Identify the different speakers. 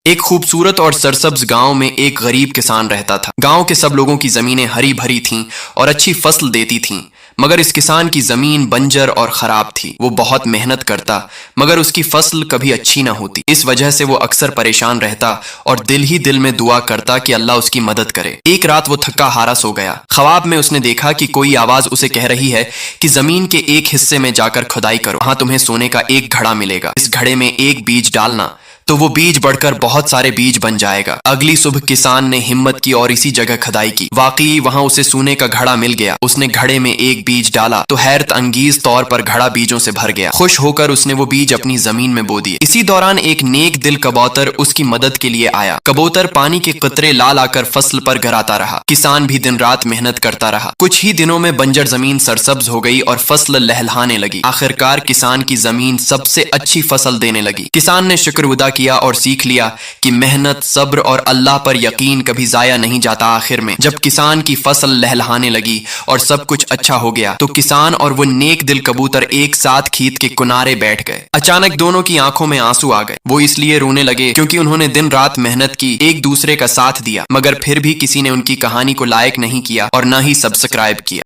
Speaker 1: ایک خوبصورت اور سرسبز گاؤں میں ایک غریب کسان رہتا تھا۔ گاؤں کے سب لوگوں کی زمینیں ہری بھری تھیں اور اچھی فصل دیتی تھیں، مگر اس کسان کی زمین بنجر اور خراب تھی۔ وہ بہت محنت کرتا مگر اس کی فصل کبھی اچھی نہ ہوتی۔ اس وجہ سے وہ اکثر پریشان رہتا اور دل ہی دل میں دعا کرتا کہ اللہ اس کی مدد کرے۔ ایک رات وہ تھکا ہارا سو گیا۔ خواب میں اس نے دیکھا کہ کوئی آواز اسے کہہ رہی ہے کہ زمین کے ایک حصے میں جا کر کھدائی کرو، وہاں تمہیں سونے کا ایک گھڑا ملے گا۔ اس گھڑے میں ایک بیج ڈالنا تو وہ بیج بڑھ کر بہت سارے بیج بن جائے گا۔ اگلی صبح کسان نے ہمت کی اور اسی جگہ کھدائی کی۔ واقعی وہاں اسے سونے کا گھڑا مل گیا۔ اس نے گھڑے میں ایک بیج ڈالا تو حیرت انگیز طور پر گھڑا بیجوں سے بھر گیا۔ خوش ہو کر اس نے وہ بیج اپنی زمین میں بو دیے۔ اسی دوران ایک نیک دل کبوتر اس کی مدد کے لیے آیا۔ کبوتر پانی کے قطرے لا لا کر فصل پر گراتا رہا۔ کسان بھی دن رات محنت کرتا رہا۔ کچھ ہی دنوں میں بنجر زمین سرسبز ہو گئی اور فصل لہلہانے لگی۔ آخرکار کسان کی زمین سب سے اچھی فصل دینے لگی۔ کسان نے شکر ادا کیا اور سیکھ لیا کہ محنت، صبر اور اللہ پر یقین کبھی ضائع نہیں جاتا۔ آخر میں جب کسان کی فصل لہلہانے لگی اور سب کچھ اچھا ہو گیا تو کسان اور وہ نیک دل کبوتر ایک ساتھ کھیت کے کنارے بیٹھ گئے۔ اچانک دونوں کی آنکھوں میں آنسو آ گئے۔ وہ اس لیے رونے لگے کیونکہ انہوں نے دن رات محنت کی، ایک دوسرے کا ساتھ دیا، مگر پھر بھی کسی نے ان کی کہانی کو لائک نہیں کیا اور نہ ہی سبسکرائب کیا۔